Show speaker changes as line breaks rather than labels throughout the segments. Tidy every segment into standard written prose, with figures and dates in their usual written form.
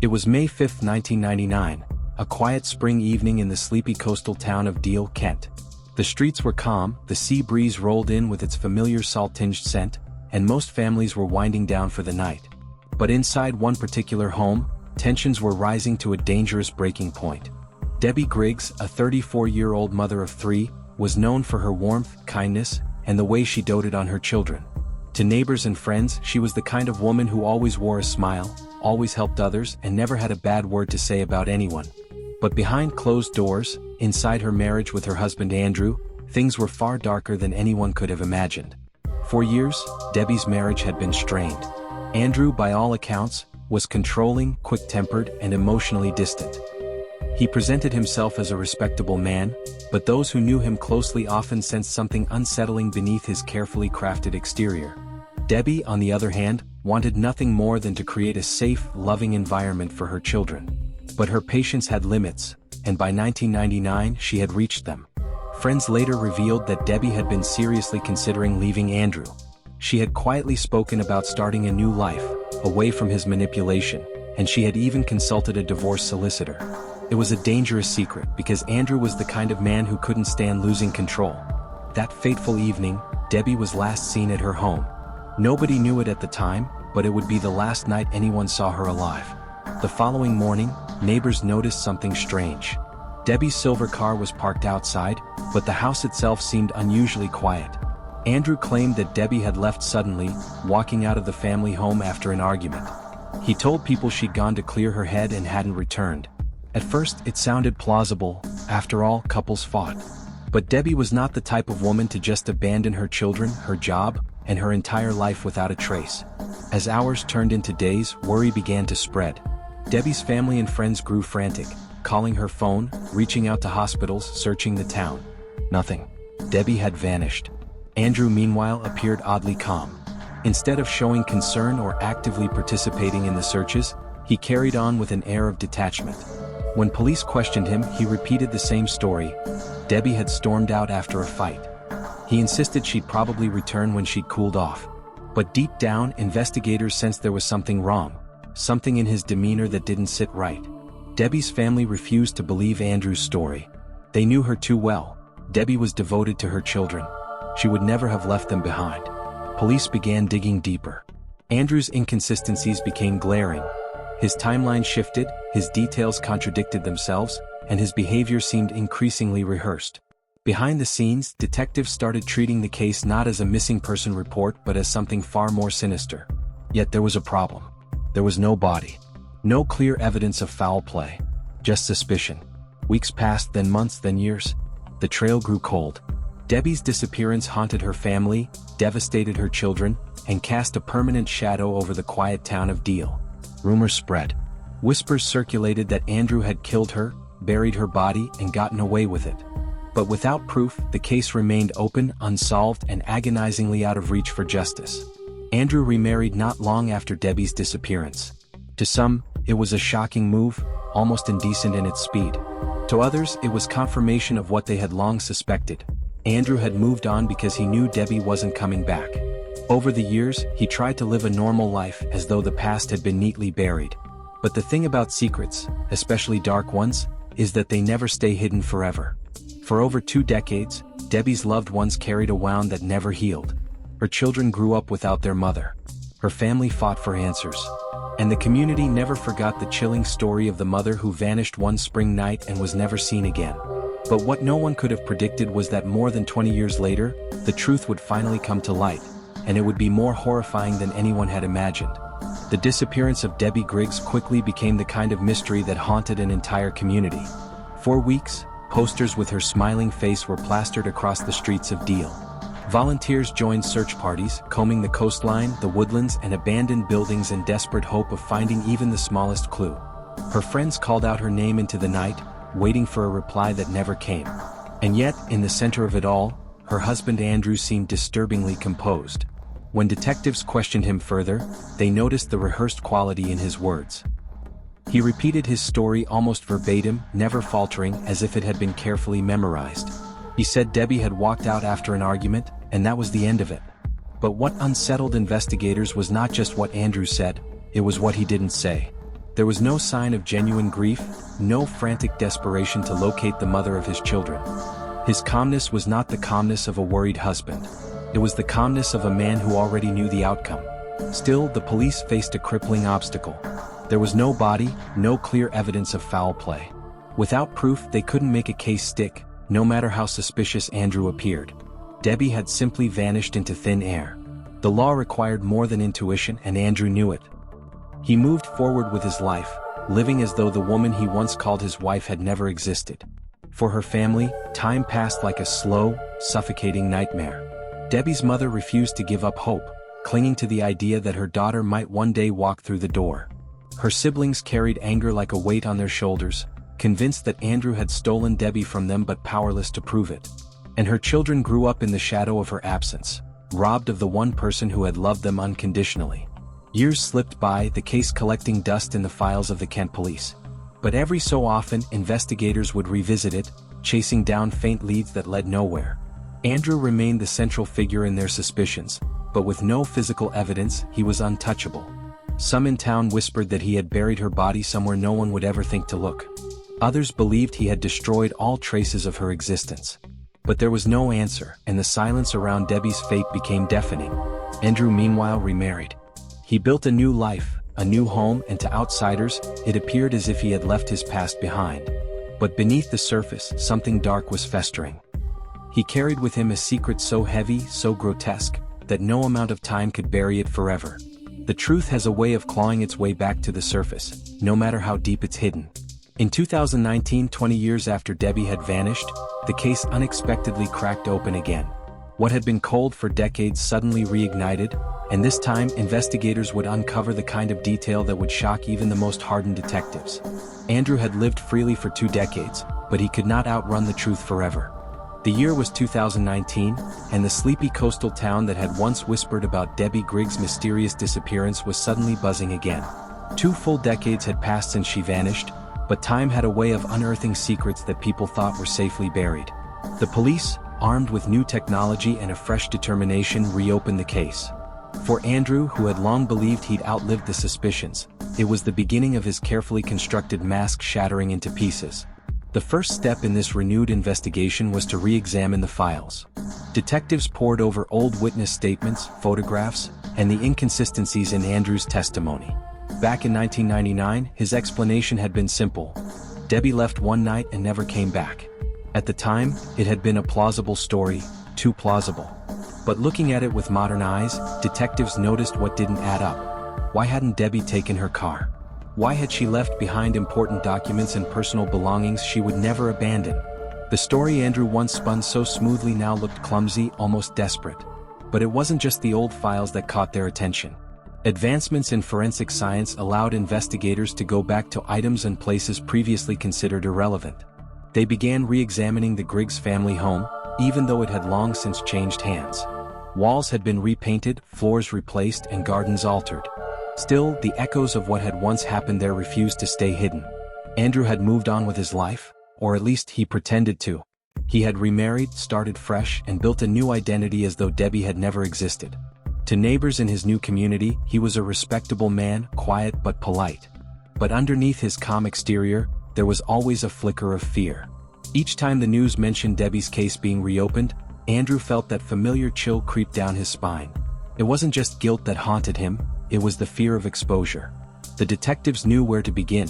It was May 5, 1999, a quiet spring evening in the sleepy coastal town of Deal, Kent. The streets were calm, the sea breeze rolled in with its familiar salt-tinged scent, and most families were winding down for the night. But inside one particular home, tensions were rising to a dangerous breaking point. Debbie Griggs, a 34-year-old mother of three, was known for her warmth, kindness, and the way she doted on her children. To neighbors and friends, she was the kind of woman who always wore a smile, always helped others, and never had a bad word to say about anyone. But behind closed doors, inside her marriage with her husband Andrew, things were far darker than anyone could have imagined. For years, Debbie's marriage had been strained. Andrew, by all accounts, was controlling, quick-tempered, and emotionally distant. He presented himself as a respectable man, but those who knew him closely often sensed something unsettling beneath his carefully crafted exterior. Debbie, on the other hand, wanted nothing more than to create a safe, loving environment for her children. But her patience had limits, and by 1999 she had reached them. Friends later revealed that Debbie had been seriously considering leaving Andrew. She had quietly spoken about starting a new life, away from his manipulation, and she had even consulted a divorce solicitor. It was a dangerous secret because Andrew was the kind of man who couldn't stand losing control. That fateful evening, Debbie was last seen at her home. Nobody knew it at the time, but it would be the last night anyone saw her alive. The following morning, neighbors noticed something strange. Debbie's silver car was parked outside, but the house itself seemed unusually quiet. Andrew claimed that Debbie had left suddenly, walking out of the family home after an argument. He told people she'd gone to clear her head and hadn't returned. At first, it sounded plausible. After all, couples fought. But Debbie was not the type of woman to just abandon her children, her job, and her entire life without a trace. As hours turned into days, worry began to spread. Debbie's family and friends grew frantic, calling her phone, reaching out to hospitals, searching the town. Nothing. Debbie had vanished. Andrew, meanwhile, appeared oddly calm. Instead of showing concern or actively participating in the searches, he carried on with an air of detachment. When police questioned him, he repeated the same story. Debbie had stormed out after a fight. He insisted she'd probably return when she'd cooled off. But deep down, investigators sensed there was something wrong, something in his demeanor that didn't sit right. Debbie's family refused to believe Andrew's story. They knew her too well. Debbie was devoted to her children. She would never have left them behind. Police began digging deeper. Andrew's inconsistencies became glaring. His timeline shifted, his details contradicted themselves, and his behavior seemed increasingly rehearsed. Behind the scenes, detectives started treating the case not as a missing person report but as something far more sinister. Yet there was a problem. There was no body. No clear evidence of foul play. Just suspicion. Weeks passed, then months, then years. The trail grew cold. Debbie's disappearance haunted her family, devastated her children, and cast a permanent shadow over the quiet town of Deal. Rumors spread. Whispers circulated that Andrew had killed her, buried her body, and gotten away with it. But without proof, the case remained open, unsolved, and agonizingly out of reach for justice. Andrew remarried not long after Debbie's disappearance. To some, it was a shocking move, almost indecent in its speed. To others, it was confirmation of what they had long suspected. Andrew had moved on because he knew Debbie wasn't coming back. Over the years, he tried to live a normal life as though the past had been neatly buried. But the thing about secrets, especially dark ones, is that they never stay hidden forever. For over 2 decades, Debbie's loved ones carried a wound that never healed. Her children grew up without their mother. Her family fought for answers. And the community never forgot the chilling story of the mother who vanished one spring night and was never seen again. But what no one could have predicted was that more than 20 years later, the truth would finally come to light, and it would be more horrifying than anyone had imagined. The disappearance of Debbie Griggs quickly became the kind of mystery that haunted an entire community. For weeks, posters with her smiling face were plastered across the streets of Deal. Volunteers joined search parties, combing the coastline, the woodlands, and abandoned buildings in desperate hope of finding even the smallest clue. Her friends called out her name into the night, waiting for a reply that never came. And yet, in the center of it all, her husband Andrew seemed disturbingly composed. When detectives questioned him further, they noticed the rehearsed quality in his words. He repeated his story almost verbatim, never faltering, as if it had been carefully memorized. He said Debbie had walked out after an argument, and that was the end of it. But what unsettled investigators was not just what Andrew said, it was what he didn't say. There was no sign of genuine grief, no frantic desperation to locate the mother of his children. His calmness was not the calmness of a worried husband. It was the calmness of a man who already knew the outcome. Still, the police faced a crippling obstacle. There was no body, no clear evidence of foul play. Without proof, they couldn't make a case stick, no matter how suspicious Andrew appeared. Debbie had simply vanished into thin air. The law required more than intuition, and Andrew knew it. He moved forward with his life, living as though the woman he once called his wife had never existed. For her family, time passed like a slow, suffocating nightmare. Debbie's mother refused to give up hope, clinging to the idea that her daughter might one day walk through the door. Her siblings carried anger like a weight on their shoulders, convinced that Andrew had stolen Debbie from them but powerless to prove it. And her children grew up in the shadow of her absence, robbed of the one person who had loved them unconditionally. Years slipped by, the case collecting dust in the files of the Kent police. But every so often, investigators would revisit it, chasing down faint leads that led nowhere. Andrew remained the central figure in their suspicions, but with no physical evidence, he was untouchable. Some in town whispered that he had buried her body somewhere no one would ever think to look. Others believed he had destroyed all traces of her existence. But there was no answer, and the silence around Debbie's fate became deafening. Andrew meanwhile remarried. He built a new life, a new home, and to outsiders, it appeared as if he had left his past behind. But beneath the surface, something dark was festering. He carried with him a secret so heavy, so grotesque, that no amount of time could bury it forever. The truth has a way of clawing its way back to the surface, no matter how deep it's hidden. In 2019, 20 years after Debbie had vanished, the case unexpectedly cracked open again. What had been cold for decades suddenly reignited, and this time investigators would uncover the kind of detail that would shock even the most hardened detectives. Andrew had lived freely for 2 decades, but he could not outrun the truth forever. The year was 2019, and the sleepy coastal town that had once whispered about Debbie Grigg's mysterious disappearance was suddenly buzzing again. 2 full decades had passed since she vanished, but time had a way of unearthing secrets that people thought were safely buried. The police, armed with new technology and a fresh determination, reopened the case. For Andrew, who had long believed he'd outlived the suspicions, it was the beginning of his carefully constructed mask shattering into pieces. The first step in this renewed investigation was to re-examine the files. Detectives pored over old witness statements, photographs, and the inconsistencies in Andrew's testimony. Back in 1999, his explanation had been simple. Debbie left one night and never came back. At the time, it had been a plausible story, too plausible. But looking at it with modern eyes, detectives noticed what didn't add up. Why hadn't Debbie taken her car? Why had she left behind important documents and personal belongings she would never abandon? The story Andrew once spun so smoothly now looked clumsy, almost desperate. But it wasn't just the old files that caught their attention. Advancements in forensic science allowed investigators to go back to items and places previously considered irrelevant. They began re-examining the Griggs family home, even though it had long since changed hands. Walls had been repainted, floors replaced, and gardens altered. Still, the echoes of what had once happened there refused to stay hidden. Andrew had moved on with his life, or at least he pretended to. He had remarried, started fresh, and built a new identity as though Debbie had never existed. To neighbors in his new community, he was a respectable man, quiet but polite. But underneath his calm exterior, there was always a flicker of fear. Each time the news mentioned Debbie's case being reopened, Andrew felt that familiar chill creep down his spine. It wasn't just guilt that haunted him, it was the fear of exposure. The detectives knew where to begin.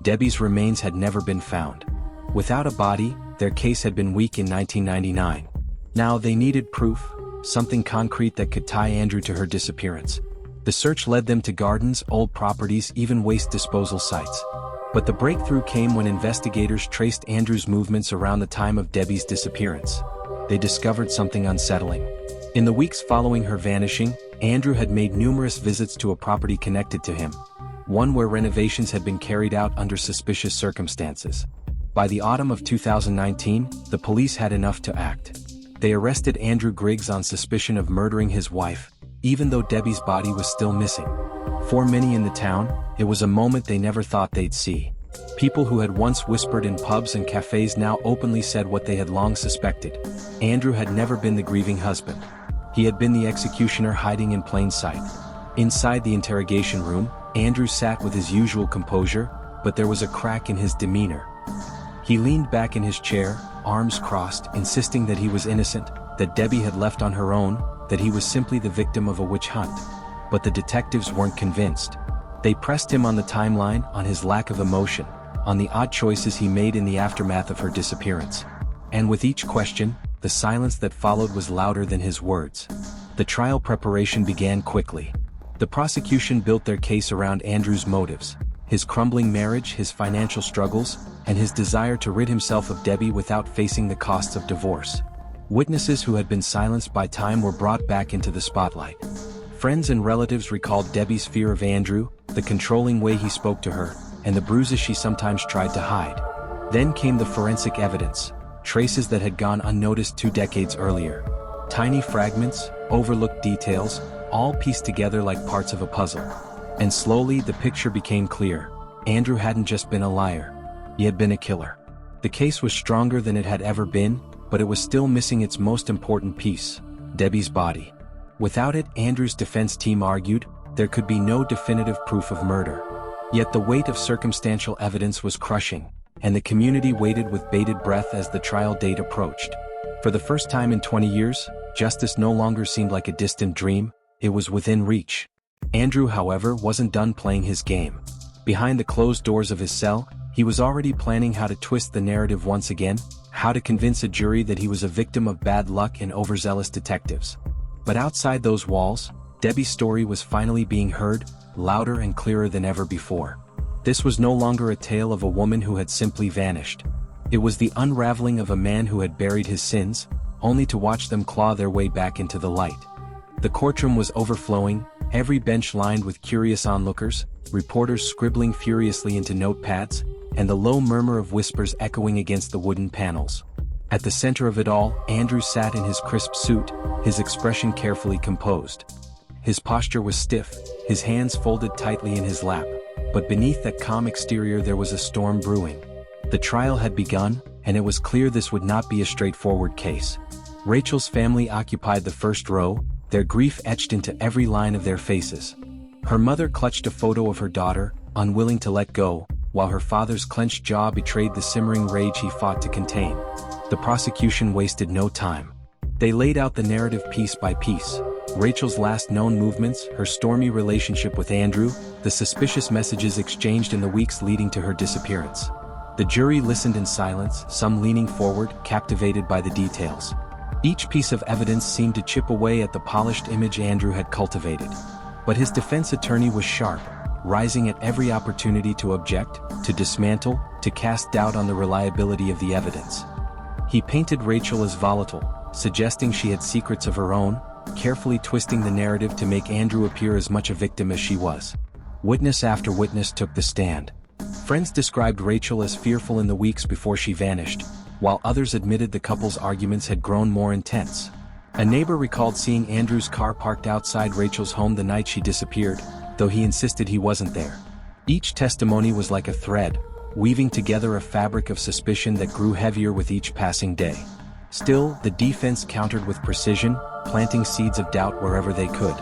Debbie's remains had never been found. Without a body, their case had been weak in 1999. Now they needed proof, something concrete that could tie Andrew to her disappearance. The search led them to gardens, old properties, even waste disposal sites. But the breakthrough came when investigators traced Andrew's movements around the time of Debbie's disappearance. They discovered something unsettling. In the weeks following her vanishing, Andrew had made numerous visits to a property connected to him, one where renovations had been carried out under suspicious circumstances. By the autumn of 2019, the police had enough to act. They arrested Andrew Griggs on suspicion of murdering his wife, even though Debbie's body was still missing. For many in the town, it was a moment they never thought they'd see. People who had once whispered in pubs and cafes now openly said what they had long suspected. Andrew had never been the grieving husband. He had been the executioner hiding in plain sight. Inside the interrogation room, Andrew sat with his usual composure, but there was a crack in his demeanor. He leaned back in his chair, arms crossed, insisting that he was innocent, that Debbie had left on her own, that he was simply the victim of a witch hunt. But the detectives weren't convinced. They pressed him on the timeline, on his lack of emotion, on the odd choices he made in the aftermath of her disappearance. And with each question, the silence that followed was louder than his words. The trial preparation began quickly. The prosecution built their case around Andrew's motives: his crumbling marriage, his financial struggles, and his desire to rid himself of Debbie without facing the costs of divorce. Witnesses who had been silenced by time were brought back into the spotlight. Friends and relatives recalled Debbie's fear of Andrew, the controlling way he spoke to her, and the bruises she sometimes tried to hide. Then came the forensic evidence, traces that had gone unnoticed 2 decades earlier. Tiny fragments, overlooked details, all pieced together like parts of a puzzle. And slowly the picture became clear. Andrew hadn't just been a liar. He had been a killer. The case was stronger than it had ever been, but it was still missing its most important piece: Debbie's body. Without it, Andrew's defense team argued, there could be no definitive proof of murder. Yet the weight of circumstantial evidence was crushing, and the community waited with bated breath as the trial date approached. For the first time in 20 years, justice no longer seemed like a distant dream, it was within reach. Andrew, however, wasn't done playing his game. Behind the closed doors of his cell, he was already planning how to twist the narrative once again, how to convince a jury that he was a victim of bad luck and overzealous detectives. But outside those walls, Debbie's story was finally being heard, louder and clearer than ever before. This was no longer a tale of a woman who had simply vanished. It was the unraveling of a man who had buried his sins, only to watch them claw their way back into the light. The courtroom was overflowing, every bench lined with curious onlookers, reporters scribbling furiously into notepads, and the low murmur of whispers echoing against the wooden panels. At the center of it all, Andrew sat in his crisp suit, his expression carefully composed. His posture was stiff, his hands folded tightly in his lap, but beneath that calm exterior there was a storm brewing. The trial had begun, and it was clear this would not be a straightforward case. Rachel's family occupied the first row, their grief etched into every line of their faces. Her mother clutched a photo of her daughter, unwilling to let go, while her father's clenched jaw betrayed the simmering rage he fought to contain. The prosecution wasted no time. They laid out the narrative piece by piece: Rachel's last known movements, her stormy relationship with Andrew, the suspicious messages exchanged in the weeks leading to her disappearance. The jury listened in silence, some leaning forward, captivated by the details. Each piece of evidence seemed to chip away at the polished image Andrew had cultivated. But his defense attorney was sharp, rising at every opportunity to object, to dismantle, to cast doubt on the reliability of the evidence. He painted Rachel as volatile, suggesting she had secrets of her own, carefully twisting the narrative to make Andrew appear as much a victim as she was. Witness after witness took the stand. Friends described Rachel as fearful in the weeks before she vanished, while others admitted the couple's arguments had grown more intense. A neighbor recalled seeing Andrew's car parked outside Rachel's home the night she disappeared, though he insisted he wasn't there. Each testimony was like a thread, weaving together a fabric of suspicion that grew heavier with each passing day. Still, the defense countered with precision, planting seeds of doubt wherever they could.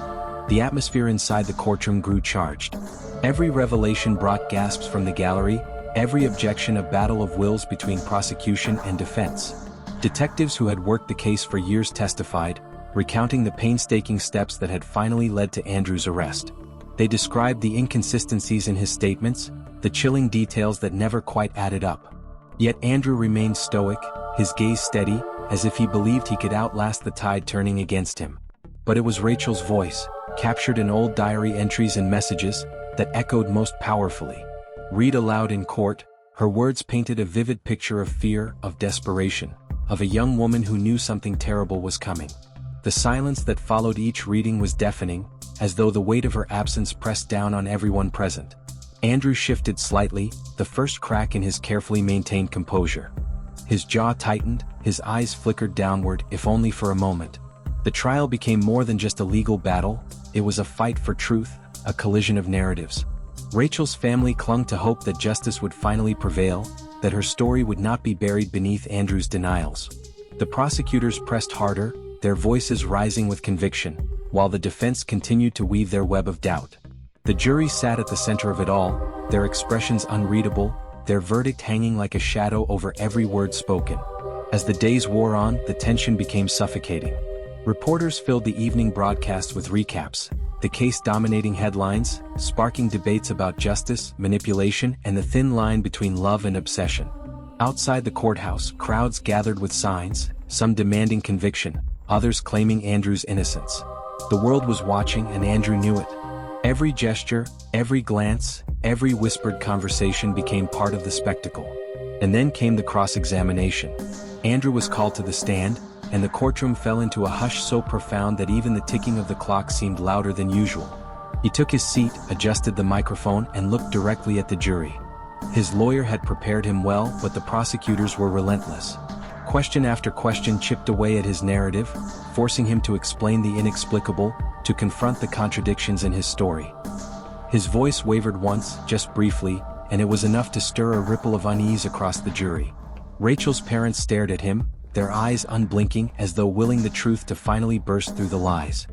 The atmosphere inside the courtroom grew charged. Every revelation brought gasps from the gallery, every objection a battle of wills between prosecution and defense. Detectives who had worked the case for years testified, recounting the painstaking steps that had finally led to Andrew's arrest. They described the inconsistencies in his statements, the chilling details that never quite added up. Yet Andrew remained stoic, his gaze steady, as if he believed he could outlast the tide turning against him. But it was Rachel's voice, captured in old diary entries and messages, that echoed most powerfully. Read aloud in court, her words painted a vivid picture of fear, of desperation, of a young woman who knew something terrible was coming. The silence that followed each reading was deafening, as though the weight of her absence pressed down on everyone present. Andrew shifted slightly, the first crack in his carefully maintained composure. His jaw tightened, his eyes flickered downward, if only for a moment. The trial became more than just a legal battle, it was a fight for truth, a collision of narratives. Rachel's family clung to hope that justice would finally prevail, that her story would not be buried beneath Andrew's denials. The prosecutors pressed harder, their voices rising with conviction, while the defense continued to weave their web of doubt. The jury sat at the center of it all, their expressions unreadable, their verdict hanging like a shadow over every word spoken. As the days wore on, the tension became suffocating. Reporters filled the evening broadcast with recaps, the case dominating headlines, sparking debates about justice, manipulation, and the thin line between love and obsession. Outside the courthouse, crowds gathered with signs, some demanding conviction, others claiming Andrew's innocence. The world was watching and Andrew knew it. Every gesture, every glance, every whispered conversation became part of the spectacle. And then came the cross-examination. Andrew was called to the stand, and the courtroom fell into a hush so profound that even the ticking of the clock seemed louder than usual. He took his seat, adjusted the microphone, and looked directly at the jury. His lawyer had prepared him well, but the prosecutors were relentless. Question after question chipped away at his narrative, forcing him to explain the inexplicable, to confront the contradictions in his story. His voice wavered once, just briefly, and it was enough to stir a ripple of unease across the jury. Rachel's parents stared at him, their eyes unblinking as though willing the truth to finally burst through the lies.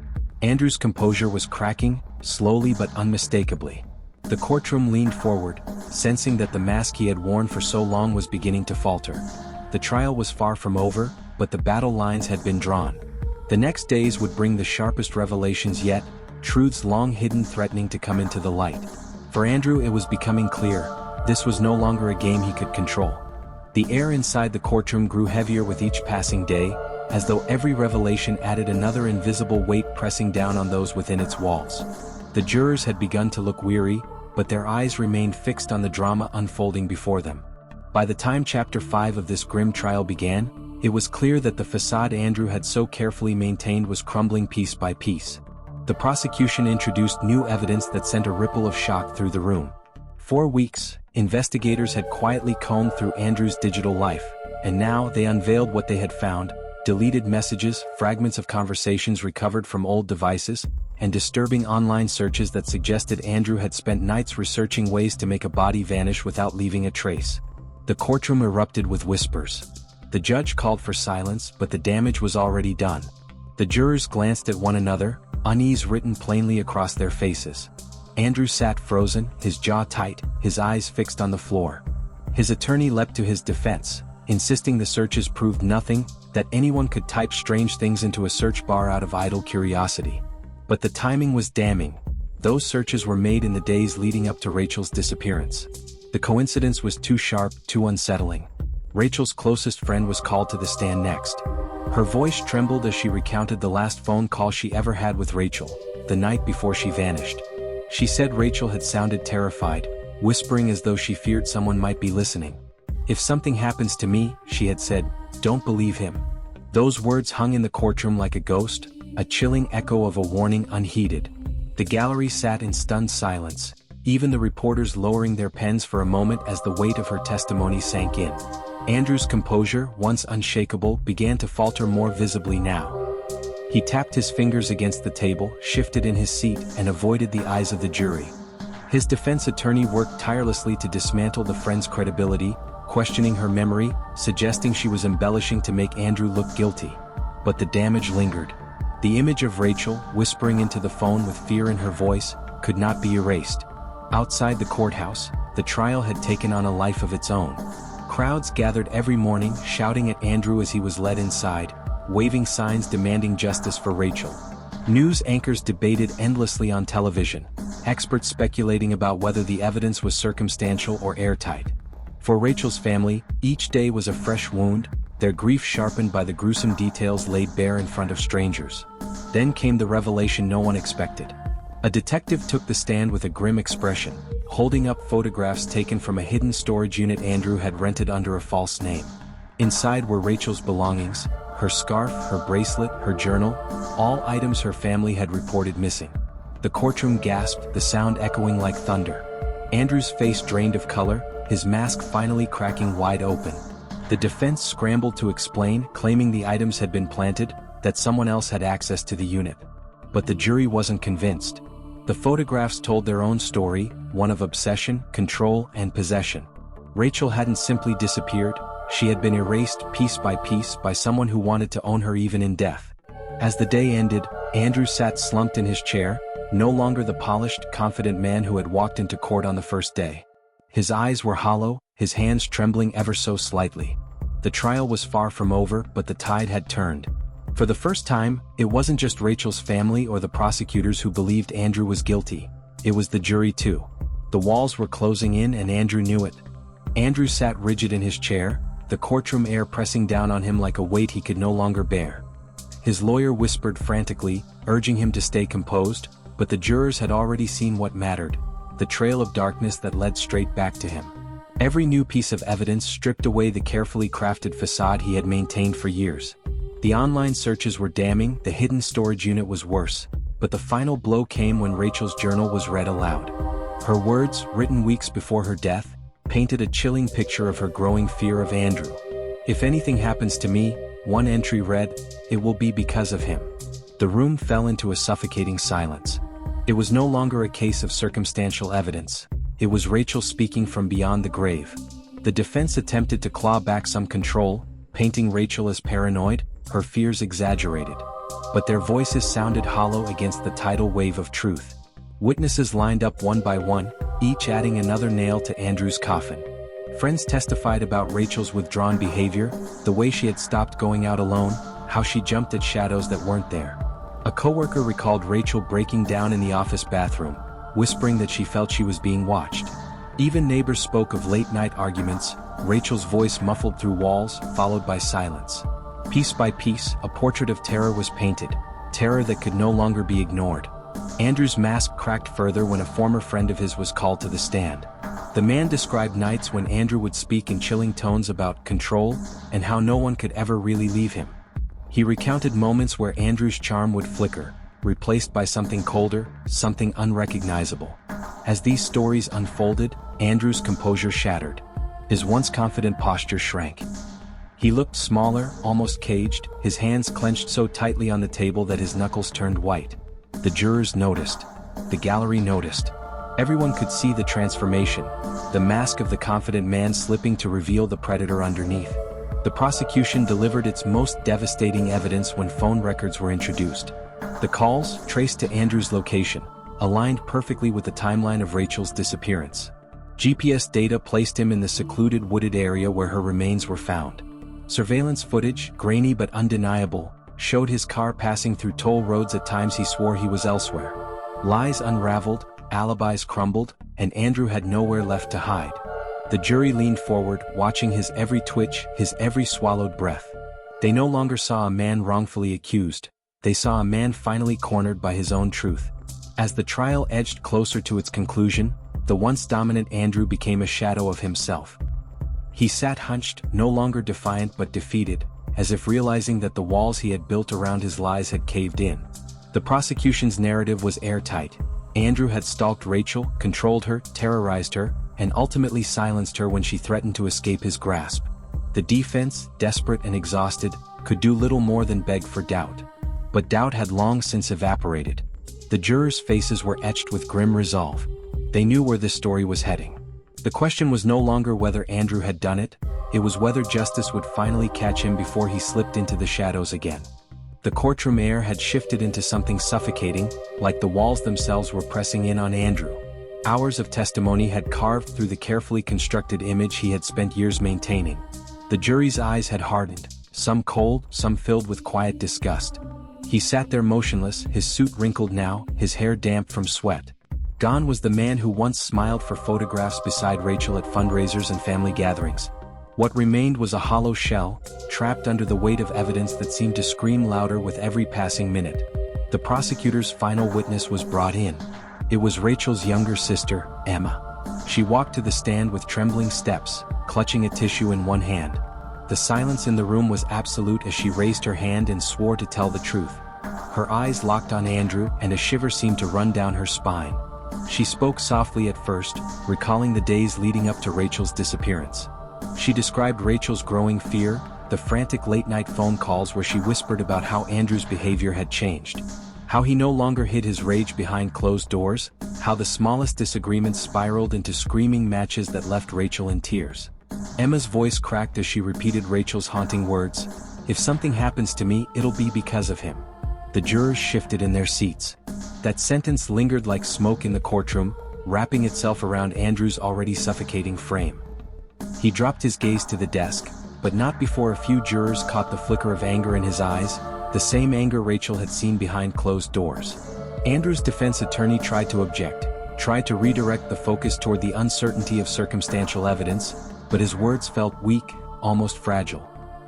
Andrew's composure was cracking, slowly but unmistakably. The courtroom leaned forward, sensing that the mask he had worn for so long was beginning to falter. The trial was far from over, but the battle lines had been drawn. The next days would bring the sharpest revelations yet, truths long hidden threatening to come into the light. For Andrew it was becoming clear, this was no longer a game he could control. The air inside the courtroom grew heavier with each passing day, as though every revelation added another invisible weight pressing down on those within its walls. The jurors had begun to look weary, but their eyes remained fixed on the drama unfolding before them. By the time Chapter 5 of this grim trial began, it was clear that the facade Andrew had so carefully maintained was crumbling piece by piece. The prosecution introduced new evidence that sent a ripple of shock through the room. For weeks, investigators had quietly combed through Andrew's digital life, and now they unveiled what they had found: deleted messages, fragments of conversations recovered from old devices, and disturbing online searches that suggested Andrew had spent nights researching ways to make a body vanish without leaving a trace. The courtroom erupted with whispers. The judge called for silence, but the damage was already done. The jurors glanced at one another, unease written plainly across their faces. Andrew sat frozen, his jaw tight, his eyes fixed on the floor. His attorney leapt to his defense, insisting the searches proved nothing, that anyone could type strange things into a search bar out of idle curiosity. But the timing was damning. Those searches were made in the days leading up to Rachel's disappearance. The coincidence was too sharp, too unsettling. Rachel's closest friend was called to the stand next. Her voice trembled as she recounted the last phone call she ever had with Rachel, the night before she vanished. She said Rachel had sounded terrified, whispering as though she feared someone might be listening. "If something happens to me," she had said, "don't believe him." Those words hung in the courtroom like a ghost, a chilling echo of a warning unheeded. The gallery sat in stunned silence, even the reporters lowering their pens for a moment as the weight of her testimony sank in. Andrew's composure, once unshakable, began to falter more visibly now. He tapped his fingers against the table, shifted in his seat, and avoided the eyes of the jury. His defense attorney worked tirelessly to dismantle the friend's credibility, questioning her memory, suggesting she was embellishing to make Andrew look guilty. But the damage lingered. The image of Rachel, whispering into the phone with fear in her voice, could not be erased. Outside the courthouse, the trial had taken on a life of its own. Crowds gathered every morning, shouting at Andrew as he was led inside, waving signs demanding justice for Rachel. News anchors debated endlessly on television, experts speculating about whether the evidence was circumstantial or airtight. For Rachel's family, each day was a fresh wound, their grief sharpened by the gruesome details laid bare in front of strangers. Then came the revelation no one expected. A detective took the stand with a grim expression, holding up photographs taken from a hidden storage unit Andrew had rented under a false name. Inside were Rachel's belongings, her scarf, her bracelet, her journal, all items her family had reported missing. The courtroom gasped, the sound echoing like thunder. Andrew's face drained of color, his mask finally cracking wide open. The defense scrambled to explain, claiming the items had been planted, that someone else had access to the unit. But the jury wasn't convinced. The photographs told their own story, one of obsession, control, and possession. Rachel hadn't simply disappeared, she had been erased piece by someone who wanted to own her even in death. As the day ended, Andrew sat slumped in his chair, no longer the polished, confident man who had walked into court on the first day. His eyes were hollow, his hands trembling ever so slightly. The trial was far from over, but the tide had turned. For the first time, it wasn't just Rachel's family or the prosecutors who believed Andrew was guilty. It was the jury too. The walls were closing in and Andrew knew it. Andrew sat rigid in his chair, the courtroom air pressing down on him like a weight he could no longer bear. His lawyer whispered frantically, urging him to stay composed, but the jurors had already seen what mattered, the trail of darkness that led straight back to him. Every new piece of evidence stripped away the carefully crafted facade he had maintained for years. The online searches were damning, the hidden storage unit was worse, but the final blow came when Rachel's journal was read aloud. Her words, written weeks before her death, painted a chilling picture of her growing fear of Andrew. "If anything happens to me," one entry read, "it will be because of him." The room fell into a suffocating silence. It was no longer a case of circumstantial evidence. It was Rachel speaking from beyond the grave. The defense attempted to claw back some control, painting Rachel as paranoid, her fears exaggerated. But their voices sounded hollow against the tidal wave of truth. Witnesses lined up one by one, each adding another nail to Andrew's coffin. Friends testified about Rachel's withdrawn behavior, the way she had stopped going out alone, how she jumped at shadows that weren't there. A coworker recalled Rachel breaking down in the office bathroom, whispering that she felt she was being watched. Even neighbors spoke of late-night arguments, Rachel's voice muffled through walls, followed by silence. Piece by piece, a portrait of terror was painted, terror that could no longer be ignored. Andrew's mask cracked further when a former friend of his was called to the stand. The man described nights when Andrew would speak in chilling tones about control and how no one could ever really leave him. He recounted moments where Andrew's charm would flicker, replaced by something colder, something unrecognizable. As these stories unfolded, Andrew's composure shattered. His once confident posture shrank. He looked smaller, almost caged, his hands clenched so tightly on the table that his knuckles turned white. The jurors noticed. The gallery noticed. Everyone could see the transformation, the mask of the confident man slipping to reveal the predator underneath. The prosecution delivered its most devastating evidence when phone records were introduced. The calls, traced to Andrew's location, aligned perfectly with the timeline of Rachel's disappearance. GPS data placed him in the secluded wooded area where her remains were found. Surveillance footage, grainy but undeniable, showed his car passing through toll roads at times he swore he was elsewhere. Lies unraveled, alibis crumbled, and Andrew had nowhere left to hide. The jury leaned forward, watching his every twitch, his every swallowed breath. They no longer saw a man wrongfully accused. They saw a man finally cornered by his own truth. As the trial edged closer to its conclusion, the once dominant Andrew became a shadow of himself. He sat hunched, no longer defiant but defeated, as if realizing that the walls he had built around his lies had caved in. The prosecution's narrative was airtight. Andrew had stalked Rachel, controlled her, terrorized her, and ultimately silenced her when she threatened to escape his grasp. The defense, desperate and exhausted, could do little more than beg for doubt. But doubt had long since evaporated. The jurors' faces were etched with grim resolve. They knew where this story was heading. The question was no longer whether Andrew had done it, it was whether justice would finally catch him before he slipped into the shadows again. The courtroom air had shifted into something suffocating, like the walls themselves were pressing in on Andrew. Hours of testimony had carved through the carefully constructed image he had spent years maintaining. The jury's eyes had hardened, some cold, some filled with quiet disgust. He sat there motionless, his suit wrinkled now, his hair damp from sweat. Gone was the man who once smiled for photographs beside Rachel at fundraisers and family gatherings. What remained was a hollow shell, trapped under the weight of evidence that seemed to scream louder with every passing minute. The prosecutor's final witness was brought in. It was Rachel's younger sister, Emma. She walked to the stand with trembling steps, clutching a tissue in one hand. The silence in the room was absolute as she raised her hand and swore to tell the truth. Her eyes locked on Andrew and a shiver seemed to run down her spine. She spoke softly at first, recalling the days leading up to Rachel's disappearance. She described Rachel's growing fear, the frantic late-night phone calls where she whispered about how Andrew's behavior had changed. How he no longer hid his rage behind closed doors, how the smallest disagreements spiraled into screaming matches that left Rachel in tears. Emma's voice cracked as she repeated Rachel's haunting words, "If something happens to me, it'll be because of him." The jurors shifted in their seats. That sentence lingered like smoke in the courtroom, wrapping itself around Andrew's already suffocating frame. He dropped his gaze to the desk, but not before a few jurors caught the flicker of anger in his eyes, the same anger Rachel had seen behind closed doors. Andrew's defense attorney tried to object, tried to redirect the focus toward the uncertainty of circumstantial evidence, but his words felt weak, almost fragile.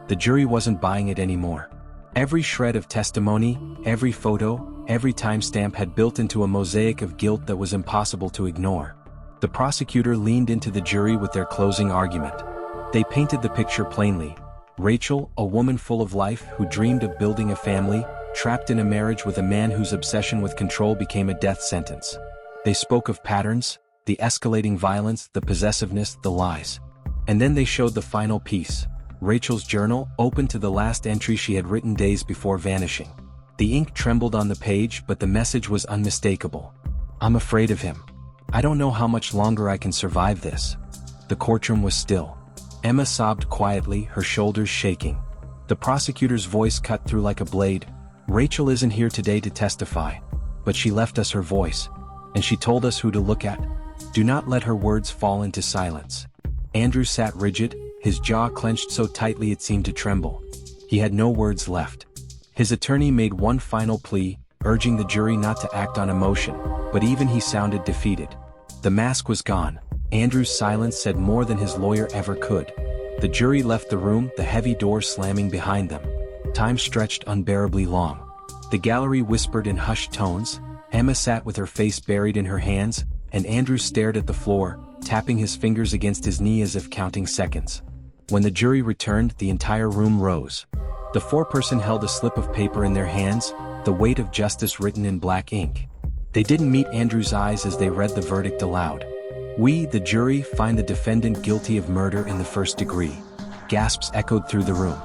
The jury wasn't buying it anymore. Every shred of testimony, every photo, every timestamp had built into a mosaic of guilt that was impossible to ignore. The prosecutor leaned into the jury with their closing argument. They painted the picture plainly. Rachel, a woman full of life who dreamed of building a family, trapped in a marriage with a man whose obsession with control became a death sentence. They spoke of patterns, the escalating violence, the possessiveness, the lies. And then they showed the final piece. Rachel's journal, open to the last entry she had written days before vanishing. The ink trembled on the page, but the message was unmistakable. "I'm afraid of him. I don't know how much longer I can survive this." The courtroom was still. Emma sobbed quietly, her shoulders shaking. The prosecutor's voice cut through like a blade. "Rachel isn't here today to testify, but she left us her voice, and she told us who to look at. Do not let her words fall into silence." Andrew sat rigid, his jaw clenched so tightly it seemed to tremble. He had no words left. His attorney made one final plea, urging the jury not to act on emotion, but even he sounded defeated. The mask was gone. Andrew's silence said more than his lawyer ever could. The jury left the room, the heavy door slamming behind them. Time stretched unbearably long. The gallery whispered in hushed tones. Emma sat with her face buried in her hands, and Andrew stared at the floor, tapping his fingers against his knee as if counting seconds. When the jury returned, the entire room rose. The foreperson held a slip of paper in their hands, the weight of justice written in black ink. They didn't meet Andrew's eyes as they read the verdict aloud. "We, the jury, find the defendant guilty of murder in the first degree." Gasps echoed through the room.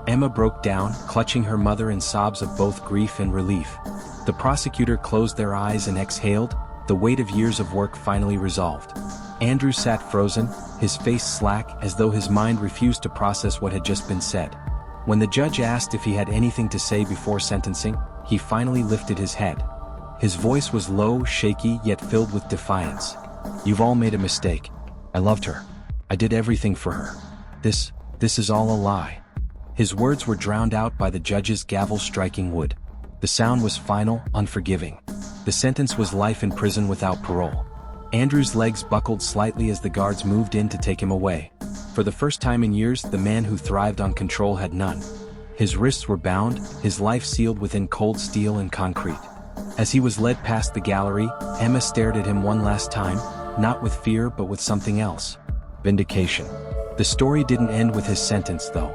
Emma broke down, clutching her mother in sobs of both grief and relief. The prosecutor closed their eyes and exhaled, the weight of years of work finally resolved. Andrew sat frozen, his face slack as though his mind refused to process what had just been said. When the judge asked if he had anything to say before sentencing, he finally lifted his head. His voice was low, shaky, yet filled with defiance. "You've all made a mistake. I loved her. I did everything for her. This is all a lie." His words were drowned out by the judge's gavel striking wood. The sound was final, unforgiving. The sentence was life in prison without parole. Andrew's legs buckled slightly as the guards moved in to take him away. For the first time in years, the man who thrived on control had none. His wrists were bound, his life sealed within cold steel and concrete. As he was led past the gallery, Emma stared at him one last time, not with fear but with something else. Vindication. The story didn't end with his sentence, though.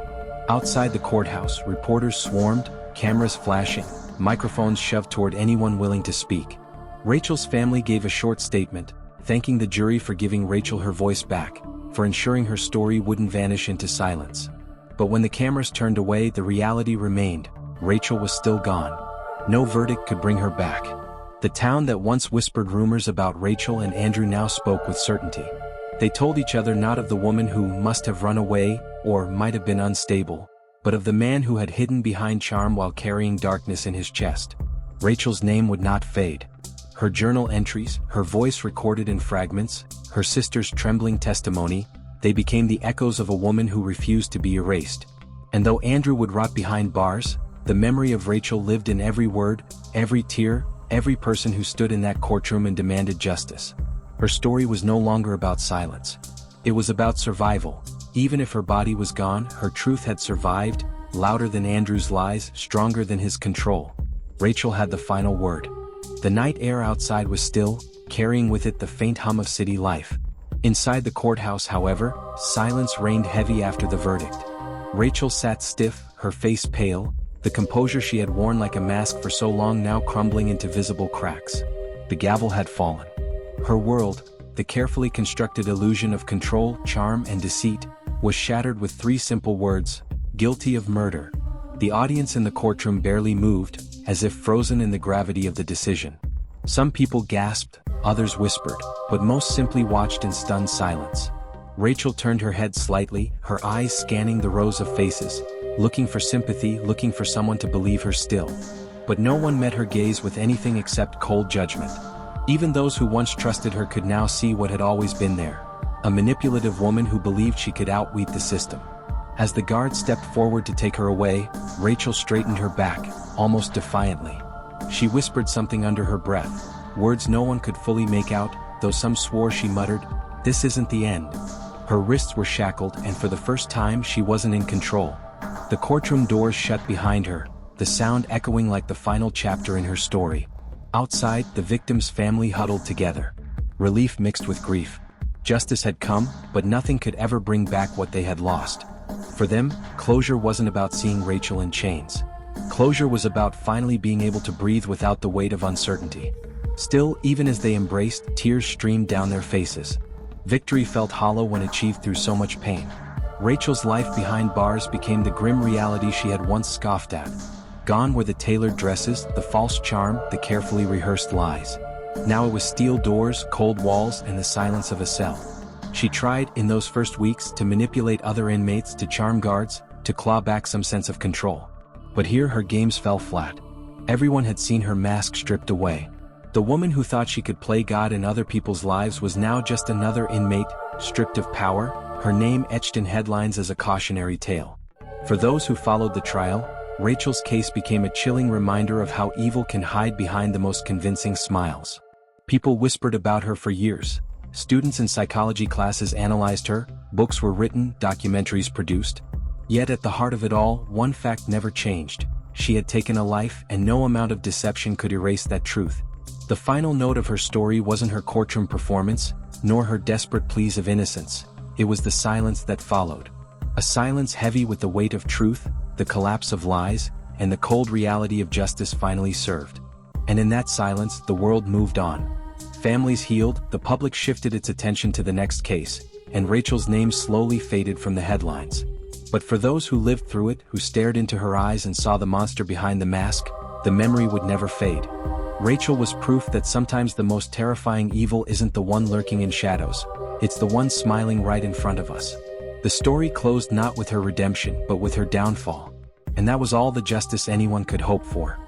Outside the courthouse, reporters swarmed, cameras flashing, microphones shoved toward anyone willing to speak. Rachel's family gave a short statement, thanking the jury for giving Rachel her voice back, for ensuring her story wouldn't vanish into silence. But when the cameras turned away, the reality remained. Rachel was still gone. No verdict could bring her back. The town that once whispered rumors about Rachel and Andrew now spoke with certainty. They told each other not of the woman who must have run away, or might have been unstable, but of the man who had hidden behind charm while carrying darkness in his chest. Rachel's name would not fade. Her journal entries, her voice recorded in fragments, her sister's trembling testimony, they became the echoes of a woman who refused to be erased. And though Andrew would rot behind bars, the memory of Rachel lived in every word, every tear, every person who stood in that courtroom and demanded justice. Her story was no longer about silence. It was about survival. Even if her body was gone, her truth had survived, louder than Andrew's lies, stronger than his control. Rachel had the final word. The night air outside was still, carrying with it the faint hum of city life. Inside the courthouse, however, silence reigned heavy after the verdict. Rachel sat stiff, her face pale, the composure she had worn like a mask for so long now crumbling into visible cracks. The gavel had fallen. Her world, the carefully constructed illusion of control, charm, and deceit, was shattered with three simple words: guilty of murder. The audience in the courtroom barely moved, as if frozen in the gravity of the decision. Some people gasped, others whispered, but most simply watched in stunned silence. Rachel turned her head slightly, her eyes scanning the rows of faces, looking for sympathy, looking for someone to believe her still. But no one met her gaze with anything except cold judgment. Even those who once trusted her could now see what had always been there. A manipulative woman who believed she could outwit the system. As the guard stepped forward to take her away, Rachel straightened her back, almost defiantly. She whispered something under her breath, words no one could fully make out, though some swore she muttered, "This isn't the end." Her wrists were shackled, and for the first time she wasn't in control. The courtroom doors shut behind her, the sound echoing like the final chapter in her story. Outside, the victim's family huddled together. Relief mixed with grief. Justice had come, but nothing could ever bring back what they had lost. For them, closure wasn't about seeing Rachel in chains. Closure was about finally being able to breathe without the weight of uncertainty. Still, even as they embraced, tears streamed down their faces. Victory felt hollow when achieved through so much pain. Rachel's life behind bars became the grim reality she had once scoffed at. Gone were the tailored dresses, the false charm, the carefully rehearsed lies. Now it was steel doors, cold walls, and the silence of a cell. She tried, in those first weeks, to manipulate other inmates, to charm guards, to claw back some sense of control. But here her games fell flat. Everyone had seen her mask stripped away. The woman who thought she could play God in other people's lives was now just another inmate, stripped of power, her name etched in headlines as a cautionary tale. For those who followed the trial, Rachel's case became a chilling reminder of how evil can hide behind the most convincing smiles. People whispered about her for years. Students in psychology classes analyzed her, books were written, documentaries produced. Yet at the heart of it all, one fact never changed. She had taken a life, and no amount of deception could erase that truth. The final note of her story wasn't her courtroom performance, nor her desperate pleas of innocence. It was the silence that followed. A silence heavy with the weight of truth, the collapse of lies, and the cold reality of justice finally served. And in that silence, the world moved on. Families healed, the public shifted its attention to the next case, and Rachel's name slowly faded from the headlines. But for those who lived through it, who stared into her eyes and saw the monster behind the mask, the memory would never fade. Rachel was proof that sometimes the most terrifying evil isn't the one lurking in shadows, it's the one smiling right in front of us. The story closed not with her redemption but with her downfall. And that was all the justice anyone could hope for.